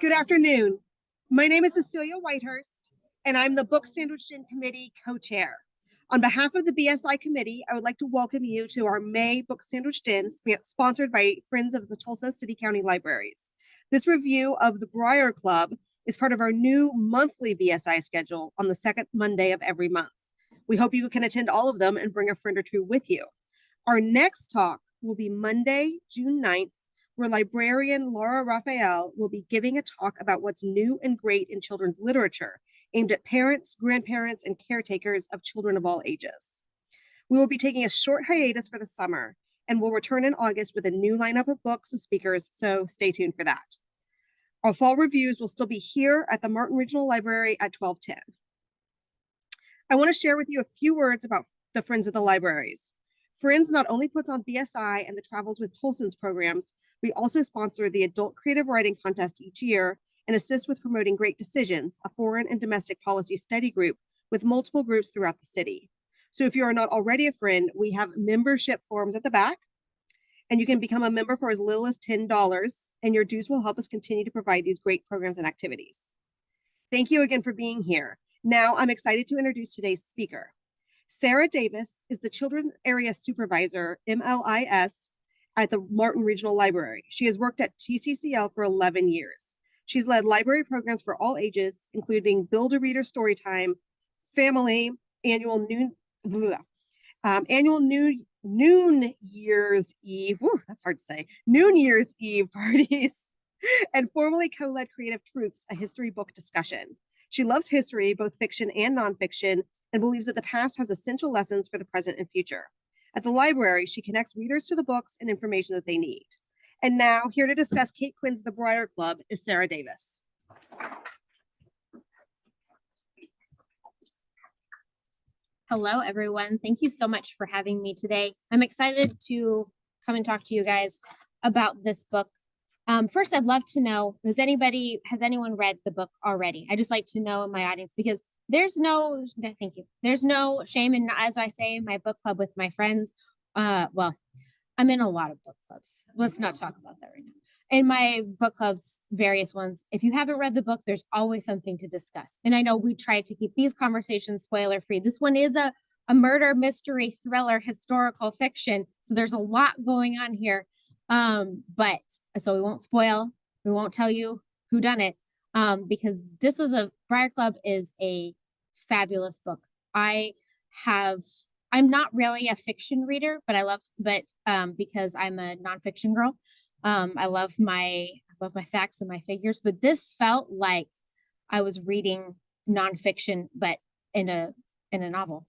Good afternoon. My name is Cecilia Whitehurst, and I'm the Book Sandwiched In Committee co-chair. On behalf of the BSI committee, I would like to welcome you to our May Book Sandwiched In, sponsored by Friends of the Tulsa City-County Libraries. This review of the Briar Club is part of our new monthly BSI schedule on the second Monday of every month. We hope you can attend all of them and bring a friend or two with you. Our next talk will be Monday, June 9th, where librarian Laura Raphael will be giving a talk about what's new and great in children's literature, aimed at parents, grandparents, and caretakers of children of all ages. We will be taking a short hiatus for the summer and will return in August with a new lineup of books and speakers, so stay tuned for that. Our fall reviews will still be here at the Martin Regional Library at 12:10. I want to share with you a few words about the Friends of the Libraries. Friends not only puts on BSI and the Travels with Tulsans programs, we also sponsor the Adult Creative Writing Contest each year and assist with promoting Great Decisions, a foreign and domestic policy study group with multiple groups throughout the city. So if you are not already a friend, we have membership forms at the back, and you can become a member for as little as $10, and your dues will help us continue to provide these great programs and activities. Thank you again for being here. Now I'm excited to introduce today's speaker. Sarah Davis is the Children's Area Supervisor, MLIS, at the Martin Regional Library. She has worked at TCCL for 11 years. She's led library programs for all ages, including Build-A-Reader Storytime, Family, annual Noon Year's Eve, that's hard to say, Noon Year's Eve parties, and formally co-led Creative Truths, a history book discussion. She loves history, both fiction and nonfiction, and believes that the past has essential lessons for the present and future. At the library, she connects readers to the books and information that they need. And now, here to discuss Kate Quinn's The Briar Club is Sarah Davis. Hello, everyone. Thank you so much for having me today. I'm excited to come and talk to you guys about this book. First, I'd love to know, has anyone read the book already? I just like to know in my audience, because there's no shame in, as I say, my book club with my friends. Well, I'm in a lot of book clubs. Let's not talk about that right now. In my book clubs, various ones, if you haven't read the book, there's always something to discuss. And I know we try to keep these conversations spoiler free. This one is a murder mystery thriller historical fiction. So there's a lot going on here. But so we won't spoil, we won't tell you who done it, because Briar Club is a fabulous book. I'm not really a fiction reader, but because I'm a nonfiction girl, I love my facts and my figures, but this felt like I was reading nonfiction, but in a novel,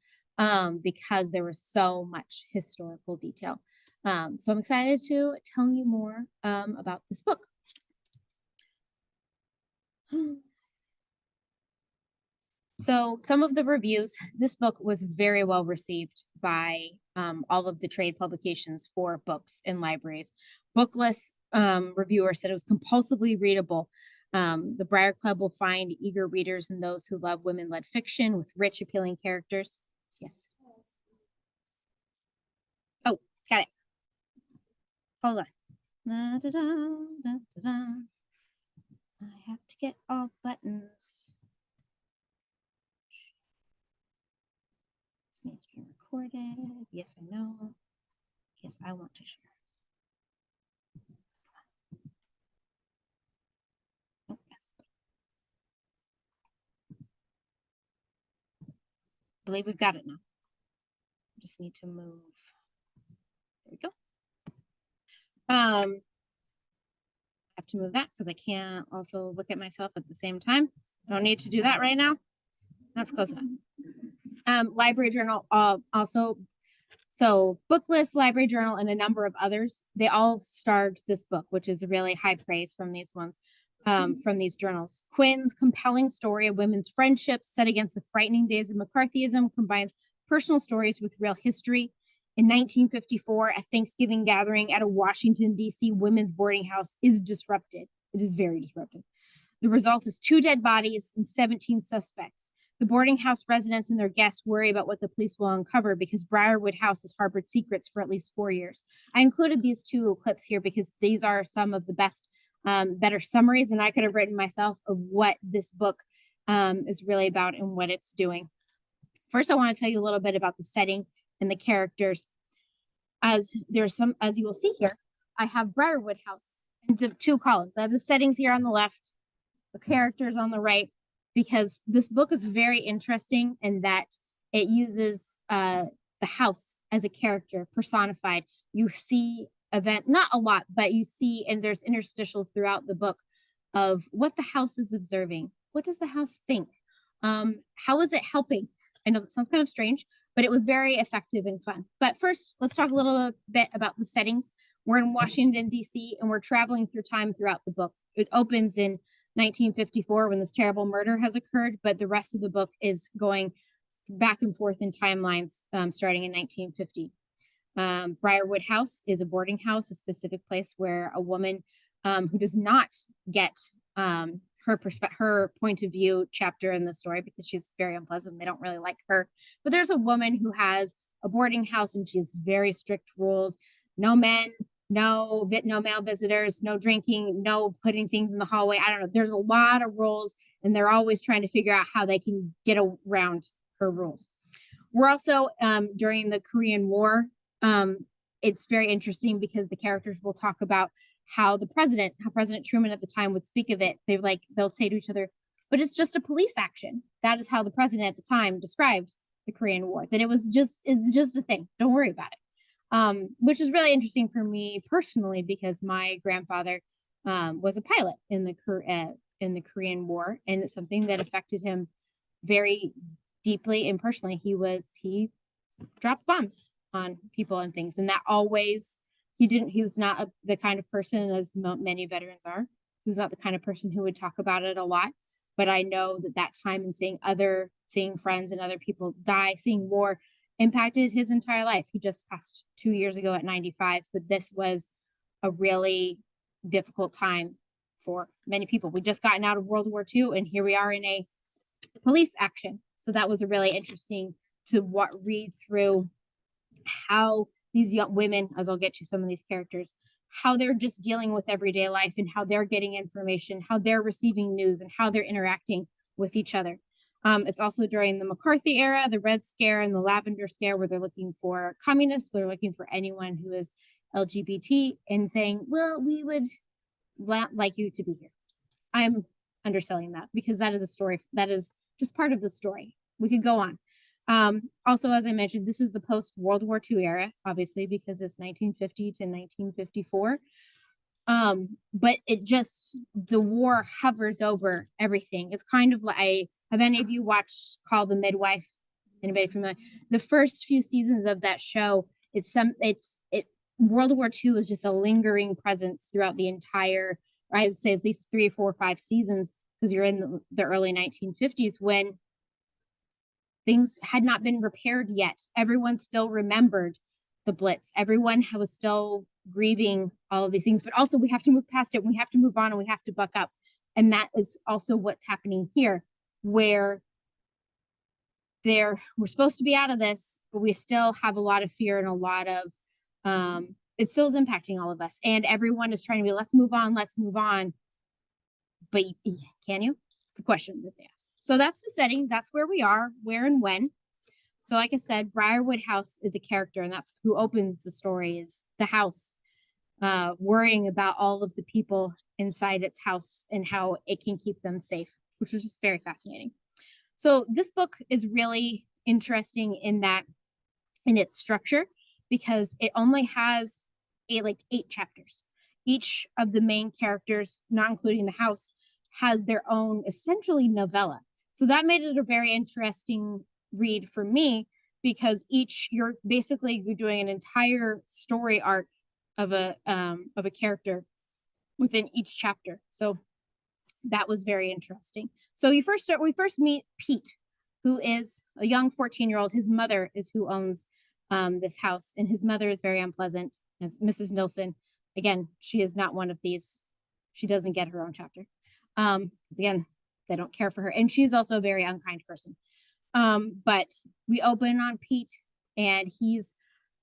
because there was so much historical detail. So I'm excited to tell you more about this book. So some of the reviews, this book was very well received by all of the trade publications for books in libraries. Bookless reviewer said it was compulsively readable. The Briar Club will find eager readers and those who love women-led fiction with rich, appealing characters. Yes. Oh, got it. Hold on. Da, da, da, da, da, da. I have to get all buttons. This means being recorded. Yes, I know. Yes, I want to share. Oh, yes. I believe we've got it now. Just need to move. There we go. I have to move that because I can't also look at myself at the same time. I don't need to do that right now. That's close enough. Library Journal also. So Booklist, Library Journal, and a number of others, they all starred this book, which is really high praise from these ones, from these journals. Quinn's compelling story of women's friendships set against the frightening days of McCarthyism combines personal stories with real history. In 1954, a Thanksgiving gathering at a Washington, D.C. women's boarding house is disrupted. It is very disruptive. The result is 2 dead bodies and 17 suspects. The boarding house residents and their guests worry about what the police will uncover because Briarwood House has harbored secrets for at least 4 years. I included these 2 clips here because these are some of the best better summaries than I could have written myself of what this book is really about and what it's doing. First, I want to tell you a little bit about the setting and the characters. As you will see here, I have Briarwood House in the two columns. I have the settings here on the left, the characters on the right, because this book is very interesting in that it uses the house as a character personified. You see not a lot, but you see, and there's interstitials throughout the book of what the house is observing. What does the house think? How is it helping? I know that sounds kind of strange, but it was very effective and fun. But first, let's talk a little bit about the settings. We're in Washington, D.C., and we're traveling through time throughout the book. It opens in 1954 when this terrible murder has occurred, but the rest of the book is going back and forth in timelines starting in 1950. Briarwood House is a boarding house, a specific place where a woman who does not get her point of view chapter in the story because she's very unpleasant. They don't really like her. But there's a woman who has a boarding house and she has very strict rules. No men, no male visitors, no drinking, no putting things in the hallway. I don't know. There's a lot of rules and they're always trying to figure out how they can get around her rules. We're also during the Korean War. It's very interesting because the characters will talk about how President Truman at the time would speak of it. They'll say to each other, but it's just a police action. That is how the president at the time described the Korean War, that it's just a thing. Don't worry about it. Which is really interesting for me personally, because my grandfather was a pilot in the Korean War, and it's something that affected him very deeply and personally. He dropped bombs on people and things, and that always he was not the kind of person, as many veterans are, he was not the kind of person who would talk about it a lot. But I know that time and seeing friends and other people die, seeing war impacted his entire life. He just passed 2 years ago at 95, but this was a really difficult time for many people. We just gotten out of World War II, and here we are in a police action. So that was a really interesting to read through how these young women, as I'll get to some of these characters, how they're just dealing with everyday life and how they're getting information, how they're receiving news, and how they're interacting with each other. It's also during the McCarthy era, the Red Scare and the Lavender Scare, where they're looking for communists, they're looking for anyone who is LGBT and saying, well, we would like you to be here. I'm underselling that because that is a story. That is just part of the story. We could go on. Also, as I mentioned, this is the post-World War II era, obviously, because it's 1950 to 1954. But the war hovers over everything. It's kind of like, have any of you watched Call the Midwife? Anybody familiar? The first few seasons of that show, World War II is just a lingering presence throughout the entire, I would say at least 3, 4, 5 seasons, because you're in the early 1950s when things had not been repaired yet. Everyone still remembered the Blitz. Everyone was still grieving all of these things, but also we have to move past it. We have to move on and we have to buck up. And that is also what's happening here, where we're supposed to be out of this, but we still have a lot of fear and a lot of, it still is impacting all of us. And everyone is trying to be, let's move on. But can you? It's a question that they ask. So that's the setting. That's where we are, where and when. So like I said, Briarwood House is a character, and that's who opens the story, is the house, worrying about all of the people inside its house and how it can keep them safe, which was just very fascinating. So this book is really interesting in its structure, because it only has 8 chapters. Each of the main characters, not including the house, has their own essentially novella. So that made it a very interesting read for me, because you're doing an entire story arc of a character within each chapter. So that was very interesting. So we first meet Pete, who is a young 14-year-old. His mother is who owns this house, and his mother is very unpleasant. It's Mrs. Nilsson. Again, she is not one of these. She doesn't get her own chapter. Again, they don't care for her, and she's also a very unkind person. But we open on Pete, and he's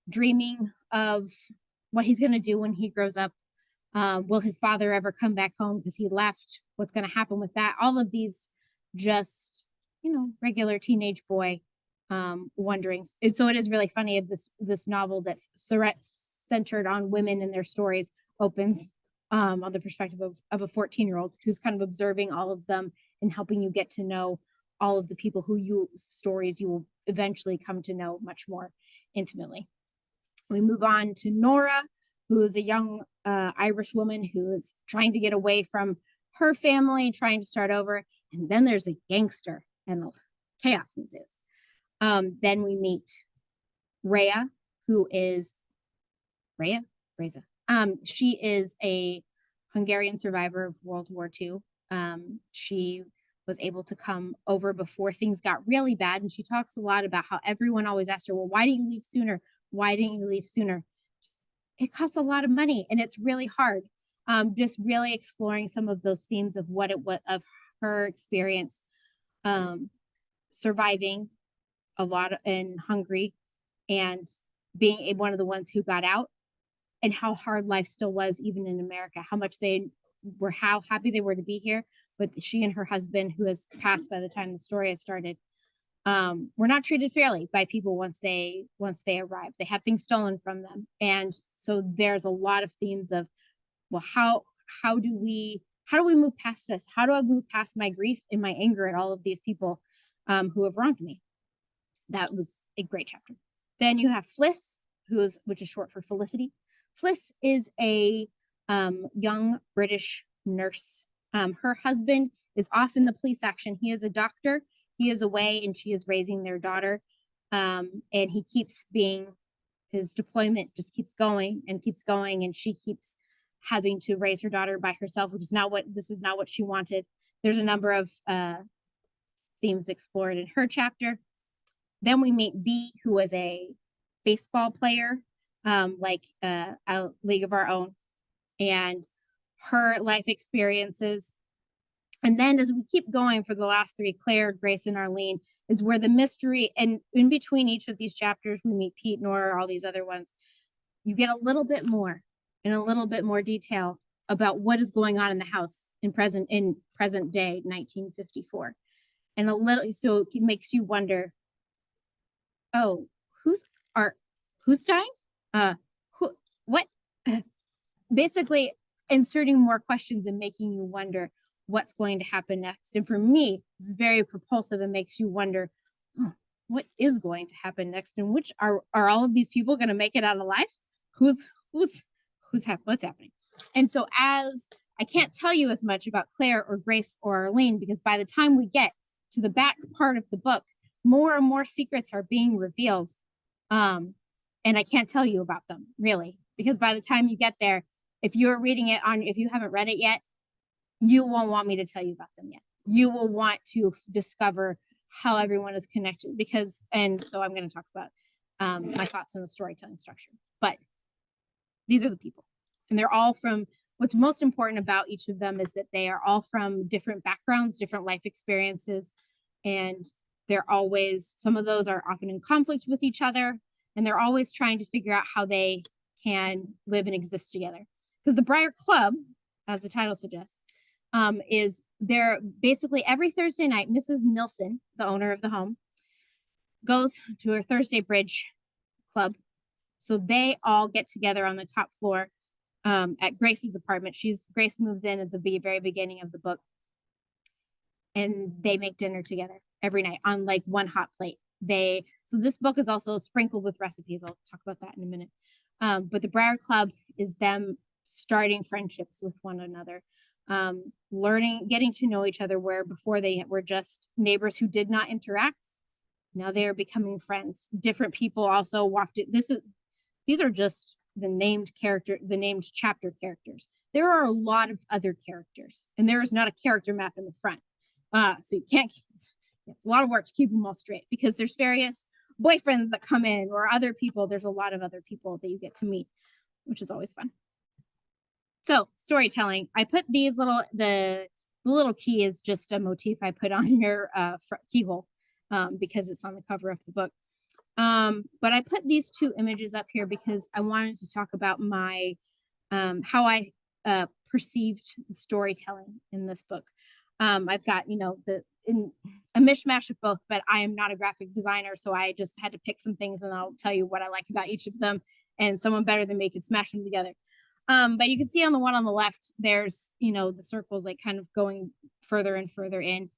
dreaming of what he's going to do when he grows up. Will his father ever come back home because he left? What's going to happen with that? All of these just, regular teenage boy wonderings. And so it is really funny of this novel that's centered on women and their stories opens on the perspective of a 14-year-old who's kind of observing all of them and helping you get to know all of the people stories you will eventually come to know much more intimately. We move on to Nora, who is a young Irish woman who is trying to get away from her family, trying to start over. And then there's a gangster and chaos ensues. Then we meet Rhea, who is Reza. She is a Hungarian survivor of World War II. She was able to come over before things got really bad. And she talks a lot about how everyone always asked her, well, why didn't you leave sooner? Why didn't you leave sooner? It costs a lot of money and it's really hard. Just really exploring some of those themes of of her experience surviving a lot in Hungary and being one of the ones who got out, and how hard life still was even in America, how happy they were to be here. But she and her husband, who has passed by the time the story has started, were not treated fairly by people once they arrived. They had things stolen from them. And so there's a lot of themes of, well, how do we move past this? How do I move past my grief and my anger at all of these people who have wronged me? That was a great chapter. Then you have Fliss, which is short for Felicity. Fliss is a young British nurse. Her husband is off in the police action. He is a doctor. He is away and she is raising their daughter. And his deployment just keeps going. And she keeps having to raise her daughter by herself, which is not what she wanted. There's a number of themes explored in her chapter. Then we meet Bee, who was a baseball player, a League of Our Own, and her life experiences. And then as we keep going for the last three, Claire, Grace, and Arlene, is where the mystery, and in between each of these chapters, we meet Pete, Nora, all these other ones. You get a little bit more and a little bit more detail about what is going on in the house in present day 1954. And so it makes you wonder, oh, who's dying? What? Basically inserting more questions and making you wonder what's going to happen next. And for me, it's very propulsive and makes you wonder, what is going to happen next? And which are all of these people going to make it out alive? What's happening? And so as I can't tell you as much about Claire or Grace or Arlene, because by the time we get to the back part of the book, more and more secrets are being revealed. And I can't tell you about them really, because by the time you get there, if you haven't read it yet, you won't want me to tell you about them yet. You will want to discover how everyone is connected and so I'm going to talk about my thoughts on the storytelling structure. But these are the people, and they're all from, what's most important about each of them is that they are all from different backgrounds, different life experiences, and some of those are often in conflict with each other, and they're always trying to figure out how they can live and exist together. Because the Briar Club, as the title suggests, is there basically every Thursday night. Mrs. Nilsson, the owner of the home, goes to her Thursday bridge club. So they all get together on the top floor at Grace's apartment. Grace moves in at the very beginning of the book, and they make dinner together every night on like one hot plate. So this book is also sprinkled with recipes. I'll talk about that in a minute. But the Briar Club is them starting friendships with one another, getting to know each other, where before they were just neighbors who did not interact. Now they are becoming friends. Different people also wafted. These are just the named chapter characters. There are a lot of other characters, and there is not a character map in the front. So you can't, it's a lot of work to keep them all straight, because there's various boyfriends that come in or other people. There's a lot of other people that you get to meet, which is always fun. So storytelling, I put the little key is just a motif I put on your keyhole because it's on the cover of the book. But I put these two images up here because I wanted to talk about my how I perceived storytelling in this book. I've got, a mishmash of both, but I am not a graphic designer, so I just had to pick some things and I'll tell you what I like about each of them, and someone better than me could smash them together. But you can see on the one on the left, there's, the circles like kind of going further and further in.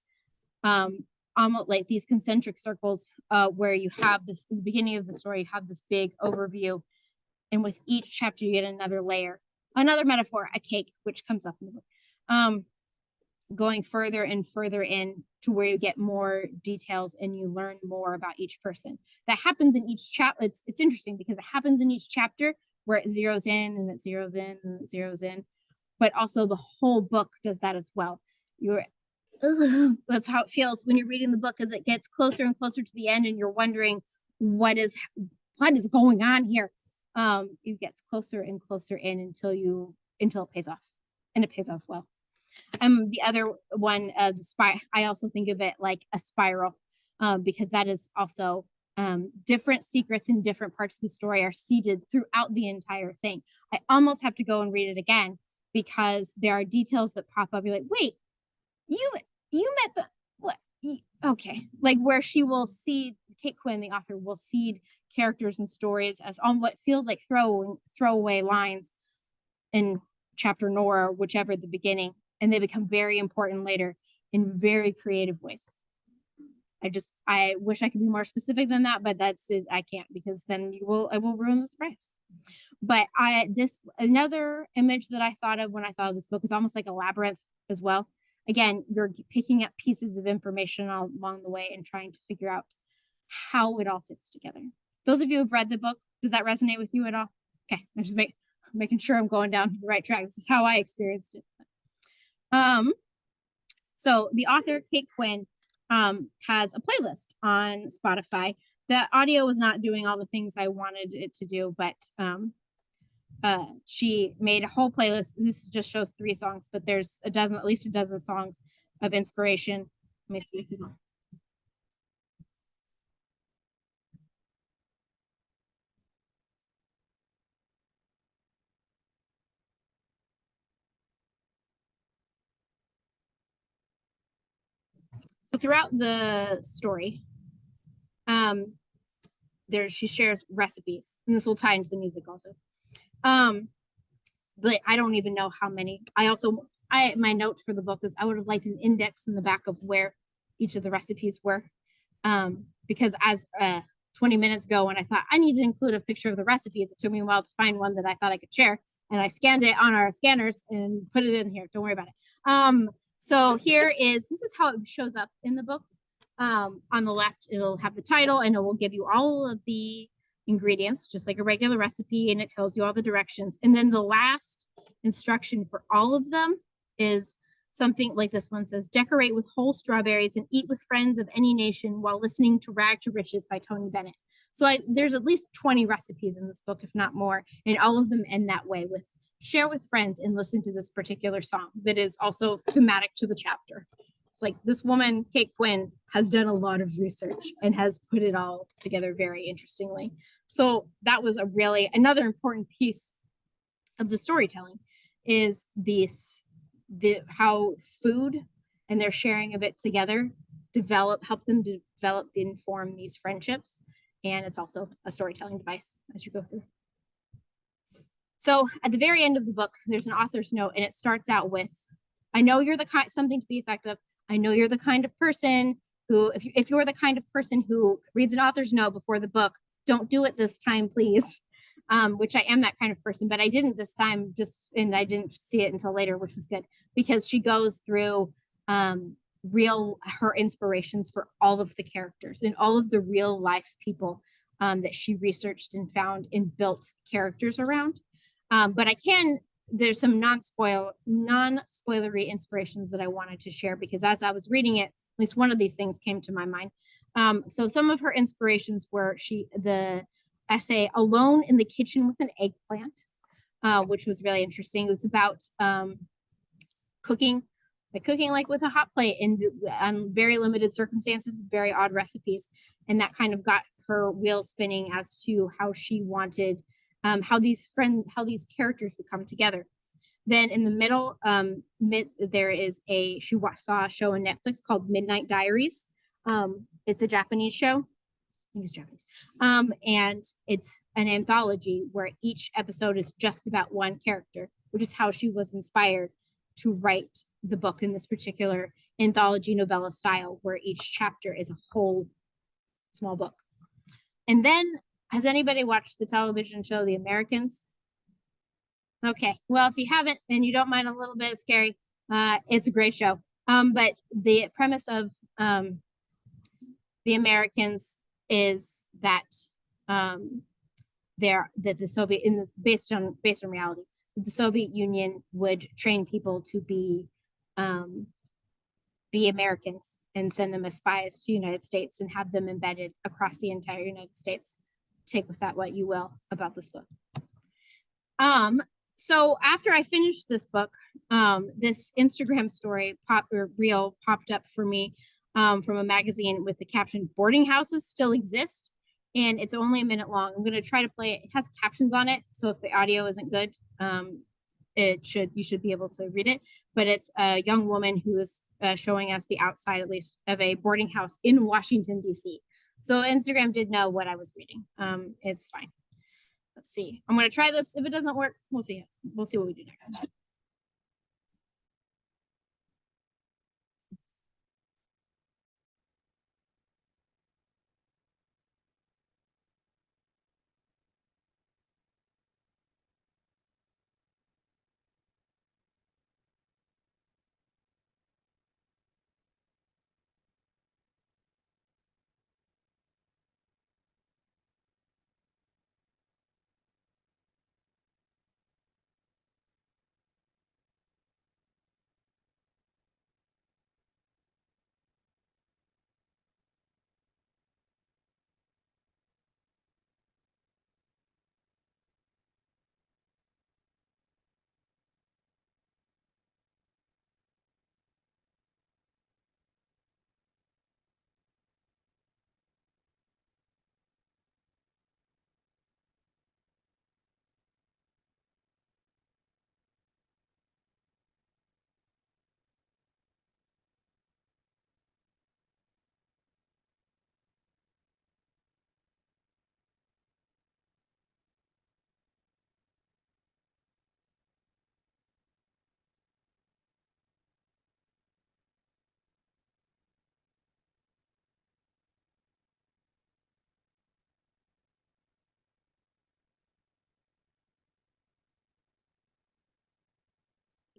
Almost like these concentric circles, where you have this, in the beginning of the story, you have this big overview. And with each chapter, you get another layer, another metaphor, a cake, which comes up in the book. Going further and further in to where you get more details and you learn more about each person. That happens in each chapter. It's interesting because it happens in each chapter where it zeroes in and it zeroes in and it zeroes in. But also the whole book does that as well. That's how it feels when you're reading the book, as it gets closer and closer to the end and you're wondering what is going on here. It gets closer and closer in until it pays off, and it pays off well. The other one, I also think of it like a spiral, because that is also different secrets in different parts of the story are seeded throughout the entire thing. I almost have to go and read it again because there are details that pop up. You're like, wait, you met the what? Okay, like where she will seed, Kate Quinn, the author, will seed characters and stories as on what feels like throwaway lines in chapter Nora, whichever at the beginning, and they become very important later in very creative ways. I wish I could be more specific than that, but that's it. I can't, because then I will ruin the surprise. But another image that I thought of when I thought of this book is almost like a labyrinth as well. Again, you're picking up pieces of information along the way and trying to figure out how it all fits together. Those of you who've read the book, does that resonate with you at all? Okay, I'm just making sure I'm going down the right track. This is how I experienced it. So the author, Kate Quinn, has a playlist on Spotify. The audio was not doing all the things I wanted it to do, but she made a whole playlist. This just shows 3 songs, but there's at least a dozen songs of inspiration. Let me see if you know. So throughout the story, she shares recipes, and this will tie into the music also. But I don't even know how many. My note for the book is I would have liked an index in the back of where each of the recipes were, because as 20 minutes ago, when I thought I need to include a picture of the recipes, it took me a while to find one that I thought I could share, and I scanned it on our scanners and put it in here. Don't worry about it. So this is how it shows up in the book. On the left, it'll have the title, and it will give you all of the ingredients, just like a regular recipe, and it tells you all the directions. And then the last instruction for all of them is something like this one says, decorate with whole strawberries and eat with friends of any nation while listening to Rag to Riches by Tony Bennett. So there's at least 20 recipes in this book, if not more, and all of them end that way, with share with friends and listen to this particular song that is also thematic to the chapter. It's like this woman, Kate Quinn, has done a lot of research and has put it all together very interestingly. So that was another important piece of the storytelling, is how food and their sharing of it together help them develop and inform these friendships. And it's also a storytelling device as you go through. So at the very end of the book, there's an author's note, and it starts out with, I know you're something to the effect of, I know you're the kind of person who, if you're the kind of person who reads an author's note before the book, don't do it this time, please. Which I am that kind of person, but I didn't this time, and I didn't see it until later, which was good, because she goes through her inspirations for all of the characters and all of the real life people that she researched and found and built characters around. But there's some non-spoilery inspirations that I wanted to share, because as I was reading it, at least one of these things came to my mind. So some of her inspirations were the essay Alone in the Kitchen with an Eggplant, which was really interesting. It was about cooking like with a hot plate and on very limited circumstances with very odd recipes. And that kind of got her wheels spinning as to how she wanted, how these characters would come together. Then in the middle, there is she saw a show on Netflix called Midnight Diaries. It's a Japanese show. I think it's Japanese. And it's an anthology where each episode is just about one character, which is how she was inspired to write the book in this particular anthology novella style, where each chapter is a whole small book. And then, has anybody watched the television show The Americans? Okay, well, if you haven't and you don't mind a little bit scary, it's a great show. But the premise of The Americans is that the Soviet based on reality, the Soviet Union would train people to be Americans and send them as spies to the United States and have them embedded across the entire United States. Take with that what you will about this book. So after I finished this book, this Instagram story reel popped up for me from a magazine with the caption, "Boarding houses still exist," and it's only a minute long. I'm going to try to play it. It has captions on it, so if the audio isn't good, you should be able to read it. But it's a young woman who is showing us the outside, at least, of a boarding house in Washington, D.C. So Instagram did know what I was reading. It's fine. Let's see. I'm going to try this. If it doesn't work, we'll see. We'll see what we do next.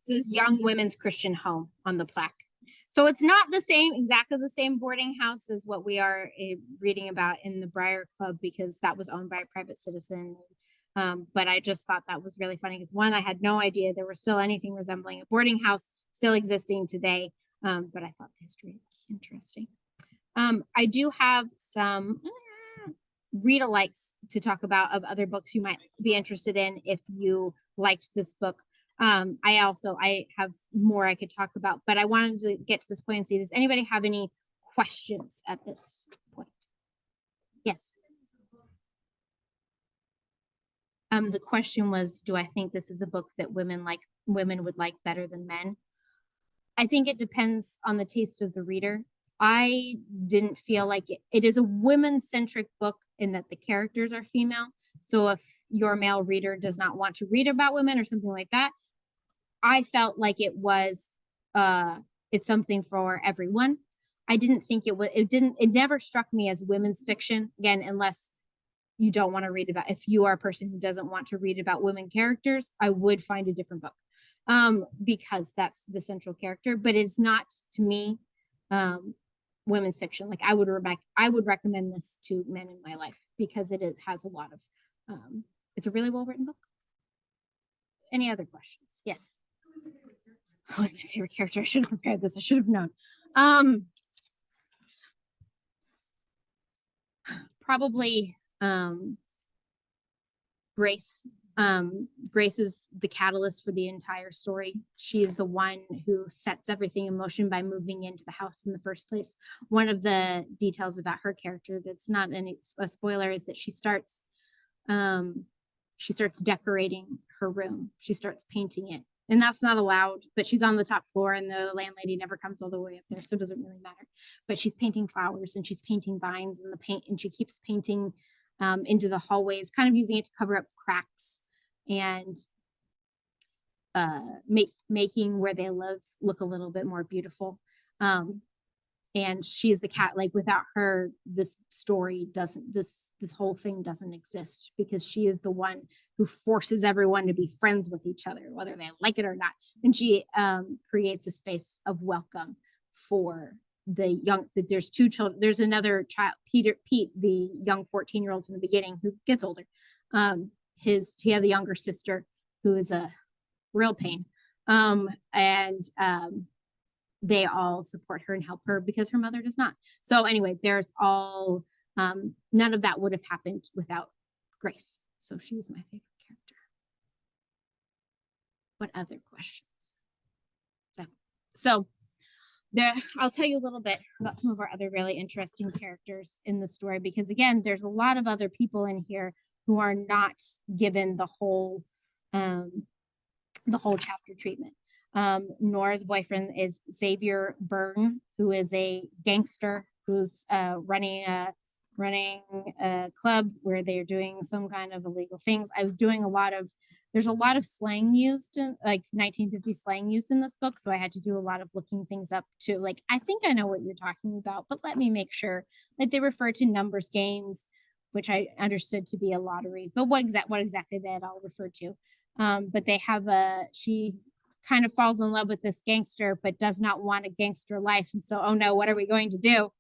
It says Young Women's Christian Home on the plaque. So it's not exactly the same boarding house as what we are reading about in the Briar Club, because that was owned by a private citizen. But I just thought that was really funny because, one, I had no idea there was still anything resembling a boarding house still existing today. But I thought the history was interesting. I do have some read-alikes to talk about of other books you might be interested in if you liked this book. I have more I could talk about, but I wanted to get to this point and see, does anybody have any questions at this point? Yes. The question was, do I think this is a book that women would like better than men? I think it depends on the taste of the reader. I didn't feel like it is a women-centric book in that the characters are female. So if your male reader does not want to read about women or something like that, I felt like it's something for everyone. I didn't think it never struck me as women's fiction, again, unless you don't want to read about, if you are a person who doesn't want to read about women characters, I would find a different book, because that's the central character, but it's not, to me, women's fiction. Like I would recommend this to men in my life because has a lot of, it's a really well-written book. Any other questions? Yes. Who was my favorite character? I should have prepared this. I should have known. Probably Grace. Grace is the catalyst for the entire story. She is the one who sets everything in motion by moving into the house in the first place. One of the details about her character that's not a spoiler is that she starts decorating her room. She starts painting it and that's not allowed, but she's on the top floor and the landlady never comes all the way up there, so it doesn't really matter. But she's painting flowers and she's painting vines and the paint, and she keeps painting into the hallways, kind of using it to cover up cracks and making where they live look a little bit more beautiful. And she's the cat, like without her, this story doesn't, this whole thing doesn't exist, because she is the one who forces everyone to be friends with each other, whether they like it or not. And she creates a space of welcome for the young, there's two children, there's another child, Pete, the young 14-year-old from the beginning who gets older. He has a younger sister who is a real pain. They all support her and help her because her mother does not. So anyway, there's all, none of that would have happened without Grace. So she was my favorite character. What other questions? So there, I'll tell you a little bit about some of our other really interesting characters in the story, because again, there's a lot of other people in here who are not given the whole chapter treatment. Nora's boyfriend is Xavier Byrne, who is a gangster who's running a club where they're doing some kind of illegal things. I was doing there's a lot of slang used in like 1950s slang used in this book. So I had to do a lot of looking things up to like, I think I know what you're talking about, but let me make sure. Like they refer to numbers games, which I understood to be a lottery, but what exactly that all referred to. But they have she kind of falls in love with this gangster, but does not want a gangster life. And so, oh no, what are we going to do?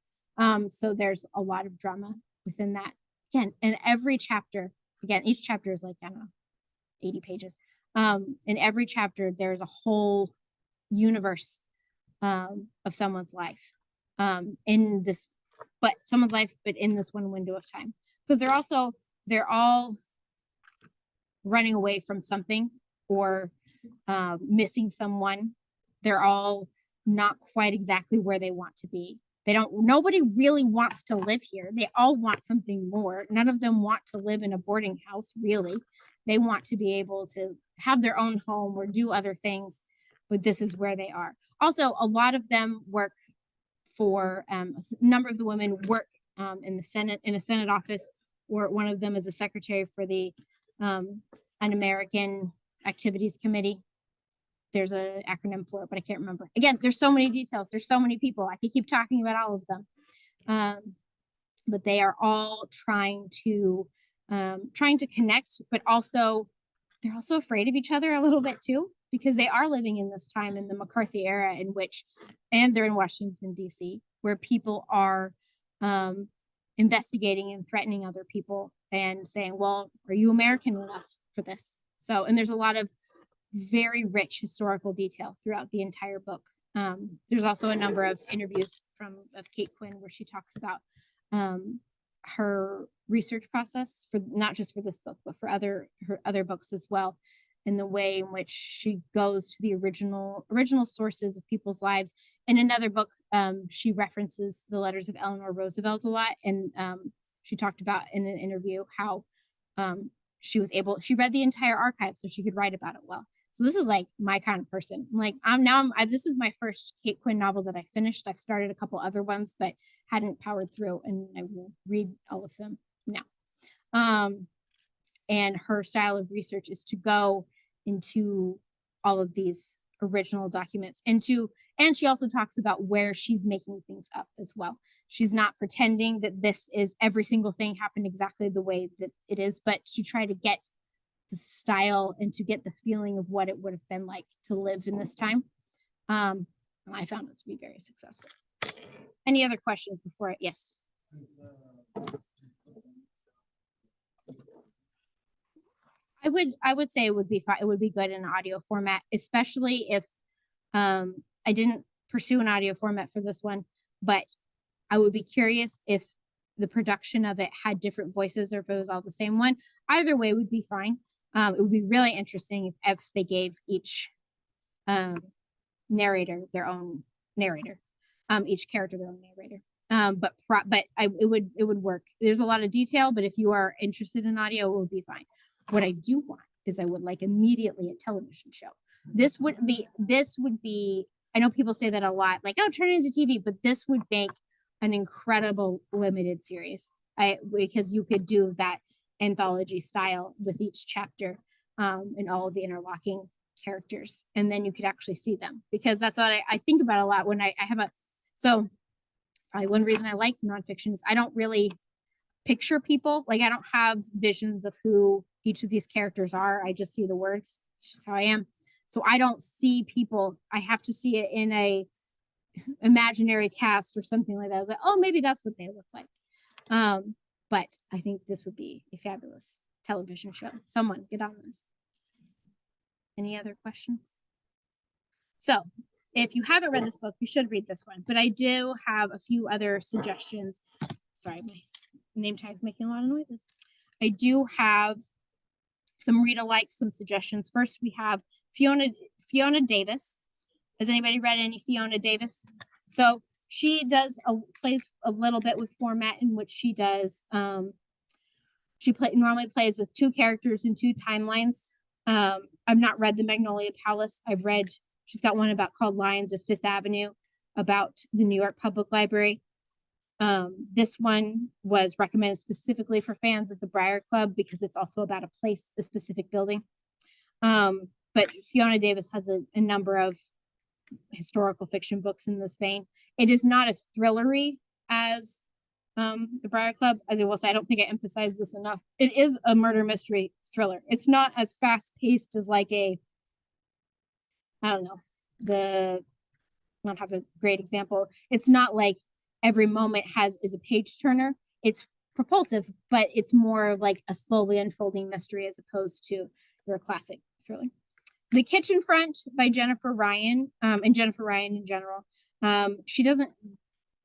So there's a lot of drama within that. Again, in every chapter, each chapter is like, I don't know, 80 pages. In every chapter, there's a whole universe of someone's life in this one window of time. Because they're all running away from something or missing someone. They're all not quite exactly where they want to be. Nobody really wants to live here. They all want something more. None of them want to live in a boarding house, really. They want to be able to have their own home or do other things, but this is where they are. Also, a lot of them work for, a number of the women work in a Senate office, or one of them is a secretary for the Un-American Activities Committee. There's an acronym for it, but I can't remember. Again, there's so many details. There's so many people. I could keep talking about all of them. But they are all trying to connect, but also they're also afraid of each other a little bit too, because they are living in this time in the McCarthy era and they're in Washington, D.C., where people are investigating and threatening other people and saying, well, are you American enough for this? So, and there's a lot of very rich historical detail throughout the entire book. There's also a number of interviews of Kate Quinn where she talks about her research process for not just for this book, but for her other books as well, in the way in which she goes to the original sources of people's lives. In another book, she references the letters of Eleanor Roosevelt a lot, and she talked about in an interview how she read the entire archive so she could write about it well. So this is like my kind of person. This is my first Kate Quinn novel that I finished. I've started a couple other ones, but hadn't powered through, and I will read all of them now. And her style of research is to go into all of these original documents and she also talks about where she's making things up as well. She's not pretending that this is every single thing happened exactly the way that it is, but to try to get the style and to get the feeling of what it would have been like to live in this time. I found it to be very successful. Any other questions before yes? I would say it would be fine. It would be good in audio format, especially if I didn't pursue an audio format for this one, but I would be curious if the production of it had different voices or if it was all the same one. Either way would be fine. It would be really interesting if they gave each narrator their own narrator, each character their own narrator. It would work. There's a lot of detail, but if you are interested in audio, it would be fine. What I do want is I would like immediately a television show. This would be, I know people say that a lot, like, oh, turn it into TV, but this would make an incredible limited series. Because you could do that anthology style with each chapter, and all of the interlocking characters, and then you could actually see them, because that's what I think about a lot when I have so probably one reason I like nonfiction is I don't really picture people. Like, I don't have visions of who each of these characters are. I just see the words. It's just how I am. So I don't see people. I have to see it in a imaginary cast or something like that. I was like, oh, maybe that's what they look like. But I think this would be a fabulous television show. Someone get on this. Any other questions? So if you haven't read this book, you should read this one. But I do have a few other suggestions. Sorry, my name tag's making a lot of noises. I do have some read-alike, some suggestions. First, we have Fiona Davis. Has anybody read any Fiona Davis? So she plays a little bit with format in which she does. Normally plays with two characters in two timelines. I've not read the Magnolia Palace. She's got one called Lions of Fifth Avenue, about the New York Public Library. This one was recommended specifically for fans of the Briar Club because it's also about a specific building. But Fiona Davis has a number of historical fiction books in this vein. It is not as thrillery as the Briar Club. As I will say, I don't think I emphasize this enough. It is a murder mystery thriller. It's not as fast paced as like I don't know, not have a great example. It's not like every moment is a page turner. It's propulsive, but it's more like a slowly unfolding mystery as opposed to your classic thriller. The Kitchen Front by Jennifer Ryan, and Jennifer Ryan in general. She doesn't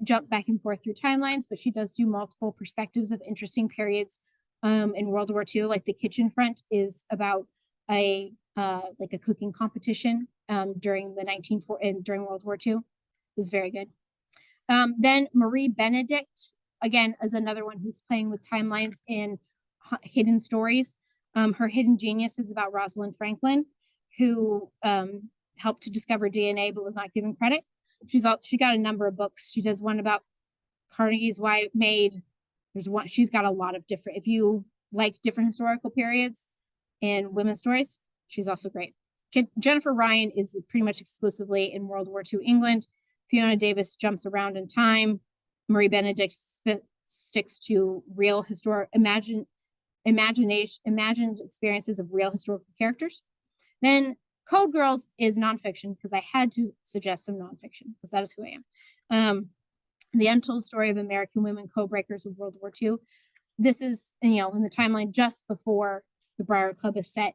jump back and forth through timelines, but she does do multiple perspectives of interesting periods in World War II. Like The Kitchen Front is about a cooking competition during during World War II. It was very good. Then Marie Benedict, again, is another one who's playing with timelines in hidden stories. Her hidden genius is about Rosalind Franklin, who helped to discover DNA but was not given credit. She got a number of books. She does one about Carnegie's maid. She's got a lot of different, if you like different historical periods and women's stories, she's also great. Jennifer Ryan is pretty much exclusively in World War II England. Fiona Davis jumps around in time. Marie Benedict sticks to real imagined experiences of real historical characters. Then Code Girls is nonfiction, because I had to suggest some nonfiction because that is who I am. The Untold Story of American Women Codebreakers of World War II. This is, in the timeline just before the Briar Club is set.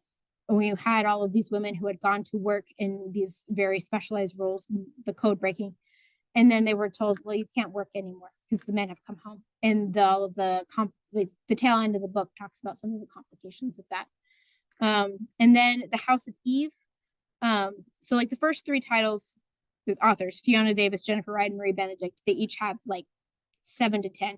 We had all of these women who had gone to work in these very specialized roles in the code breaking. And then they were told, well, you can't work anymore because the men have come home. And the tail end of the book talks about some of the complications of that. And then The House of Eve. So like the first three titles, the authors, Fiona Davis, Jennifer Ryan, Marie Benedict, they each have like 7 to 10.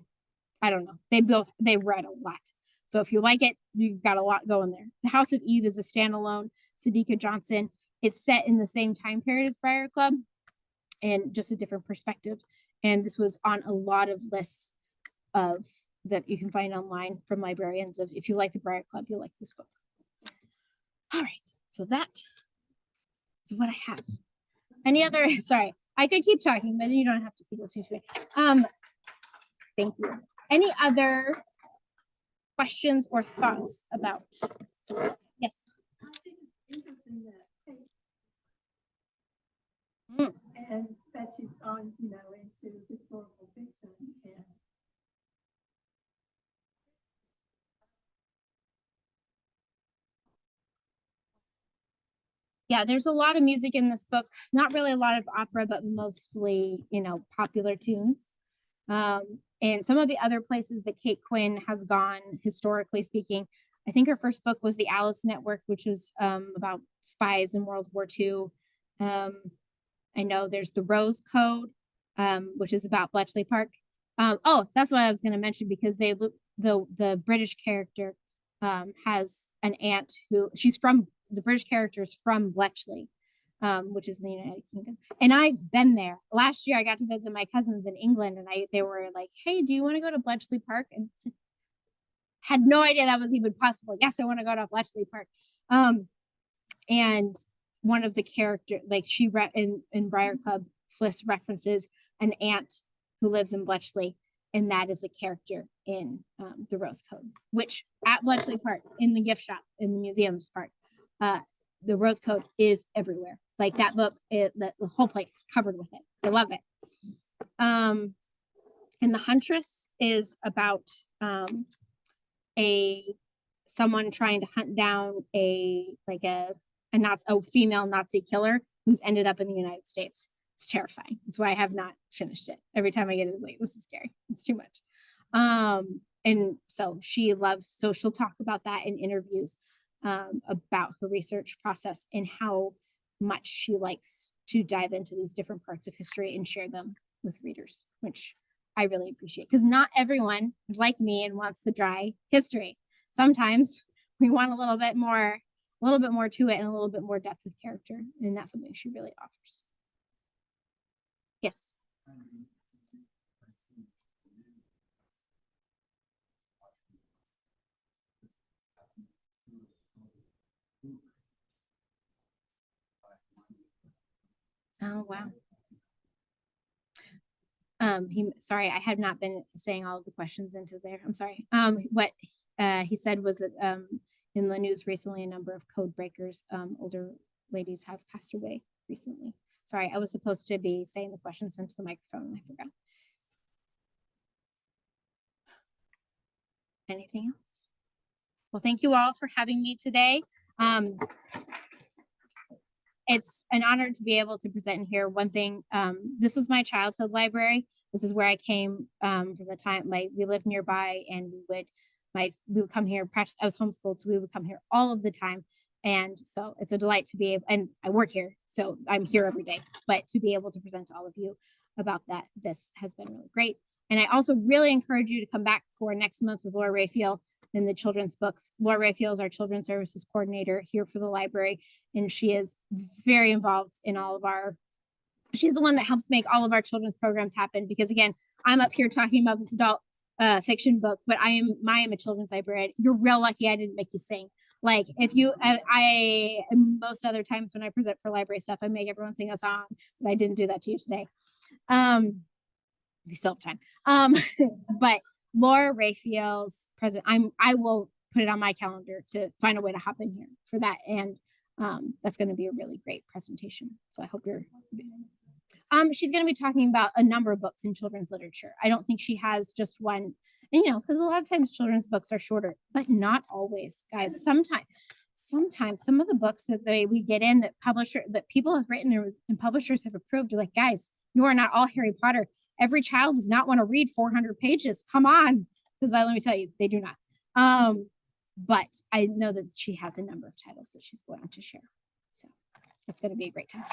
I don't know. They read a lot. So if you like it, you've got a lot going there. The House of Eve is a standalone, Sadika Johnson. It's set in the same time period as Briar Club and just a different perspective. And this was on a lot of lists that you can find online from librarians of, if you like the Briar Club, you'll like this book. All right, so that is what I have. Any other, sorry, I could keep talking, but you don't have to keep listening to me. Thank you. Any other questions or thoughts about? Yes. And that she's gone, into historical fiction. And yeah, there's a lot of music in this book. Not really a lot of opera, but mostly, popular tunes. And some of the other places that Kate Quinn has gone, historically speaking, I think her first book was The Alice Network, which was about spies in World War II. I know there's The Rose Code, which is about Bletchley Park. Oh, that's what I was going to mention, because the British character has an aunt the British character is from Bletchley. which is in the United Kingdom. And I've been there. Last year I got to visit my cousins in England, and they were like, hey, do you want to go to Bletchley Park? And had no idea that was even possible. Yes, I want to go to Bletchley Park. And one of the characters, like in Briar Club, Fliss references an aunt who lives in Bletchley, and that is a character in the Rose Code, which at Bletchley Park, in the gift shop, in the museums part, the Rose Code is everywhere. Like that book, the whole place is covered with it. I love it. And The Huntress is about someone trying to hunt down a female Nazi killer who's ended up in the United States. It's terrifying. That's why I have not finished it. Every time I get it, it's like, this is scary. It's too much. And so she loves, so she'll talk about that in interviews about her research process and how much she likes to dive into these different parts of history and share them with readers, which I really appreciate, because not everyone is like me and wants the dry history. Sometimes we want a little bit more to it and a little bit more depth of character, and that's something she really offers. Yes. Oh, wow. Sorry, I have not been saying all of the questions into there. I'm sorry. What he said was that in the news recently, a number of code breakers, older ladies, have passed away recently. Sorry, I was supposed to be saying the questions into the microphone and I forgot. Anything else? Well, thank you all for having me today. It's an honor to be able to present in here. One thing, this was my childhood library. This is where I came from the time we lived nearby, and we would come here. I was homeschooled, so we would come here all of the time. And so it's a delight to be able, and I work here, so I'm here every day, but to be able to present to all of you about that, this has been really great. And I also really encourage you to come back for next month with Laura Raphael in the children's books. Laura Raphael is our children's services coordinator here for the library, and she is very involved in she's the one that helps make all of our children's programs happen, because again, I'm up here talking about this adult fiction book, but I am a children's librarian. You're real lucky I didn't make you sing. Like if you, I most other times when I present for library stuff, I make everyone sing a song, but I didn't do that to you today. We still have time. But Laura Raphael's present, I will put it on my calendar to find a way to hop in here for that. And that's going to be a really great presentation. So I hope you're, she's going to be talking about a number of books in children's literature. I don't think she has just one, and because a lot of times children's books are shorter, but not always, guys. Sometimes some of the books that we get in that people have written and publishers have approved are like, guys, you are not all Harry Potter. Every child does not want to read 400 pages. Come on. Because let me tell you, they do not. But I know that she has a number of titles that she's going to share. So it's going to be a great time.